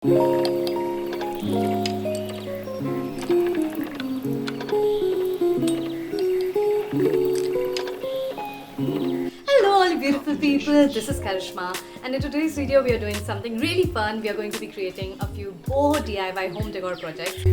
Hello all beautiful people, this is Karishma, and in today's video we are doing something really fun. We are going to be creating a few boho DIY home decor projects.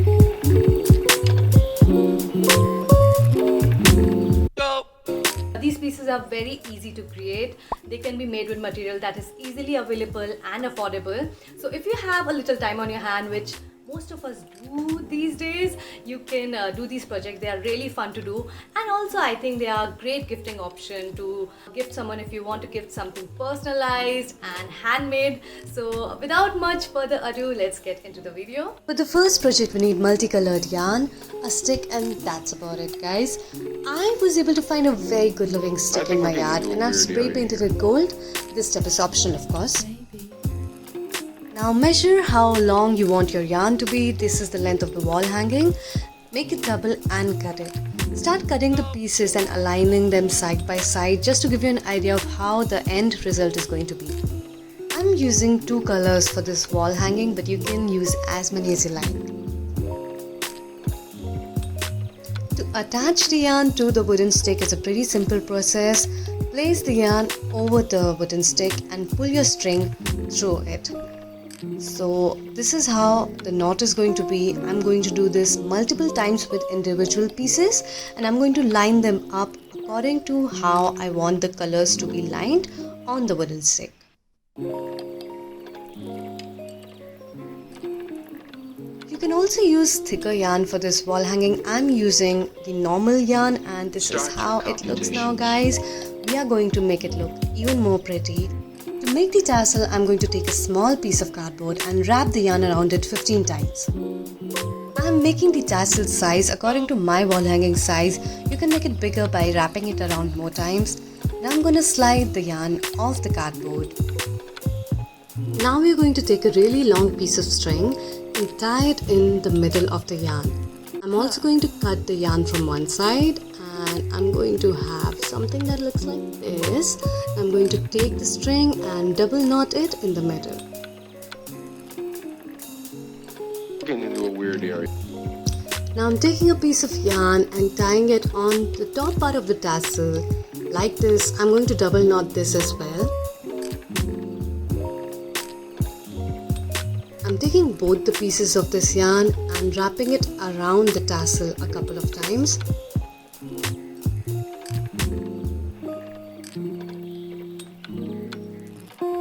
These pieces are very easy to create. They can be made with material that is easily available and affordable. So if you have a little time on your hand, which most of us do these days, you can do these projects. They are really fun to do, and also I think they are a great gifting option to gift someone if you want to gift something personalized and handmade. So without much further ado, let's get into the video. For the first project we need multicolored yarn, a stick, and that's about it, guys. I was able to find a very good looking stick in my yard and I've spray painted it gold. This step is optional, of course. Now measure how long you want your yarn to be. This is the length of the wall hanging. Make it double and cut it. Start cutting the pieces and aligning them side by side just to give you an idea of how the end result is going to be. I'm using 2 colors for this wall hanging, but you can use as many as you like. To attach the yarn to the wooden stick is a pretty simple process. Place the yarn over the wooden stick and pull your string through it. So this is how the knot is going to be. I'm going to do this multiple times with individual pieces, and I'm going to line them up according to how I want the colors to be lined on the wooden stick. You can also use thicker yarn for this wall hanging. I'm using the normal yarn, and this is how it looks now, guys. We are going to make it look even more pretty. To make the tassel, I'm going to take a small piece of cardboard and wrap the yarn around it 15 times. I'm making the tassel size according to my wall hanging size. You can make it bigger by wrapping it around more times. Now I'm going to slide the yarn off the cardboard. Now we're going to take a really long piece of string and tie it in the middle of the yarn. I'm also going to cut the yarn from one side, and I'm going to have something that looks like this. I'm going to take the string and double knot it in the middle. Getting into a weird area. Now I'm taking a piece of yarn and tying it on the top part of the tassel like this. I'm going to double knot this as well. I'm taking both the pieces of this yarn and wrapping it around the tassel a couple of times.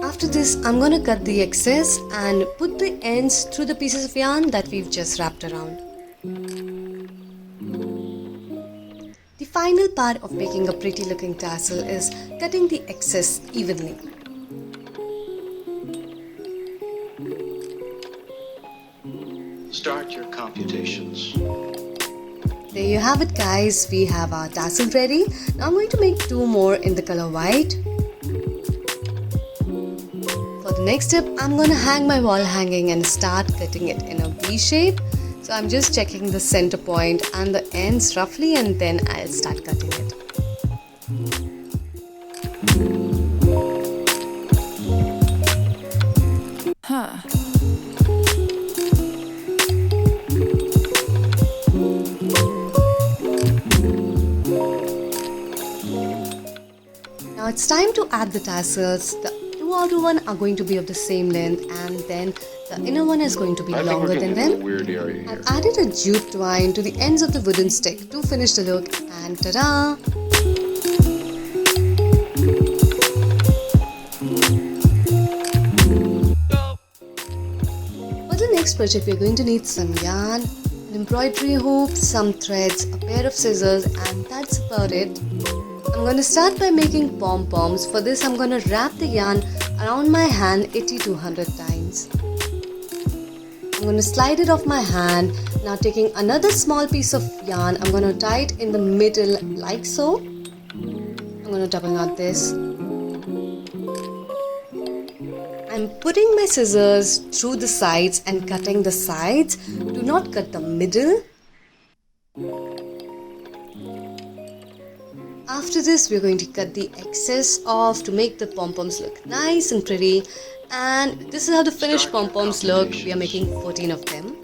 After this, I'm going to cut the excess and put the ends through the pieces of yarn that we've just wrapped around. The final part of making a pretty looking tassel is cutting the excess evenly. Start your computations. There you have it, guys. We have our tassel ready. Now I'm going to make 2 more in the color white. For the next step, I'm going to hang my wall hanging and start cutting it in a V shape. So I'm just checking the center point and the ends roughly, and then I'll start cutting it. Now it's time to add the tassels. The 2 outer one are going to be of the same length, and then the inner one is going to be longer than them. Weird area here. I've added a jute twine to the ends of the wooden stick to finish the look, and ta-da! For the next project, we're going to need some yarn, an embroidery hoop, some threads, a pair of scissors, and that's about it. I'm going to start by making pom-poms. For this, I'm going to wrap the yarn around my hand 80 to 100 times. I'm going to slide it off my hand. Now taking another small piece of yarn, I'm going to tie it in the middle like so. I'm going to double knot this. I'm putting my scissors through the sides and cutting the sides. Do not cut the middle. After this, we're going to cut the excess off to make the pom-poms look nice and pretty. And this is how the finished pom-poms look. We are making 14 of them.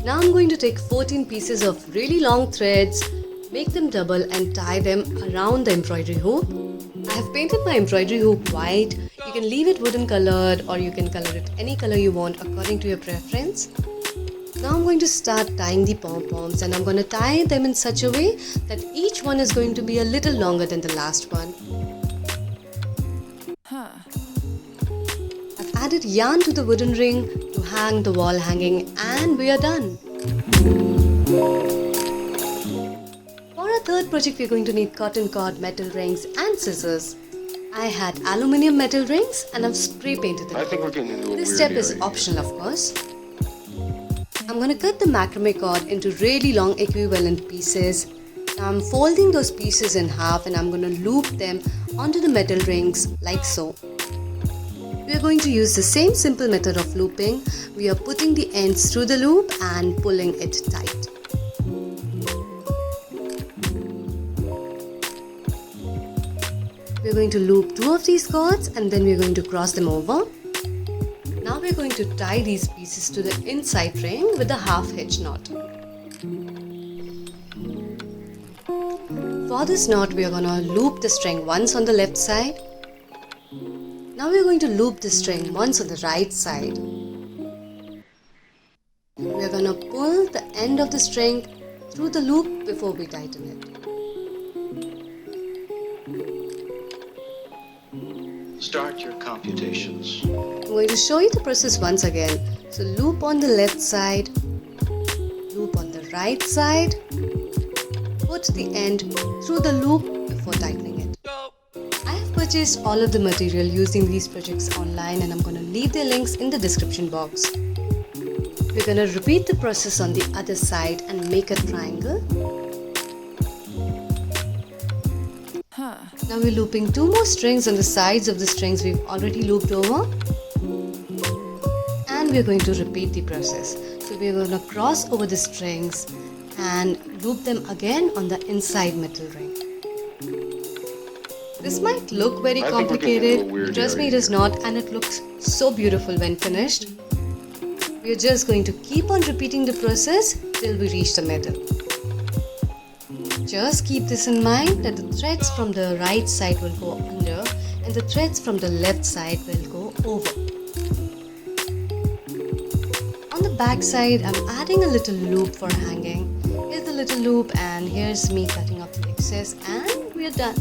Now I'm going to take 14 pieces of really long threads, make them double and tie them around the embroidery hoop. I have painted my embroidery hoop white. You can leave it wooden colored or you can color it any color you want according to your preference. Now I'm going to start tying the pom-poms, and I'm going to tie them in such a way that each one is going to be a little longer than the last one. I've added yarn to the wooden ring to hang the wall hanging, and we are done. For our third project, we're going to need cotton cord, metal rings and scissors. I had aluminium metal rings and I've spray painted them. I think we're getting into a weird This step is area. optional, of course. I'm going to cut the macrame cord into really long equivalent pieces. Now I'm folding those pieces in half and I'm going to loop them onto the metal rings like so. We are going to use the same simple method of looping. We are putting the ends through the loop and pulling it tight. We are going to loop 2 of these cords and then we are going to cross them over. Now we are going to tie these pieces to the inside ring with a half hitch knot. For this knot, we are going to loop the string once on the left side. Now we are going to loop the string once on the right side. We are going to pull the end of the string through the loop before we tighten it. Start your computations. I'm going to show you the process once again. So loop on the left side, loop on the right side, put the end through the loop before tightening it. I have purchased all of the material using these projects online and I'm going to leave their links in the description box. We're going to repeat the process on the other side and make a triangle. Now we're looping 2 more strings on the sides of the strings we've already looped over. And we're going to repeat the process. So we're going to cross over the strings and loop them again on the inside metal ring. This might look very I think we're getting into a complicated, weird but trust me, area it is not, and it looks so beautiful when finished. We're just going to keep on repeating the process till we reach the middle. Just keep this in mind that the threads from the right side will go under and the threads from the left side will go over. On the back side, I'm adding a little loop for hanging. Here's the little loop and here's me cutting off the excess, and we are done.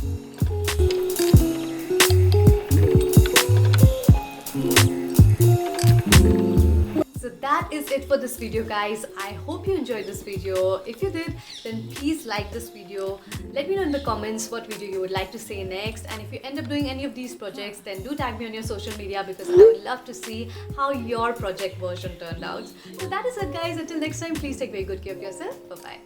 So that is it for this video, guys. I hope you enjoyed this video. If you did, then please like this video. Let me know in the comments what video you would like to see next, and if you end up doing any of these projects, then do tag me on your social media because I would love to see how your project version turned out. So that is it, guys. Until next time, please take very good care of yourself. Bye bye.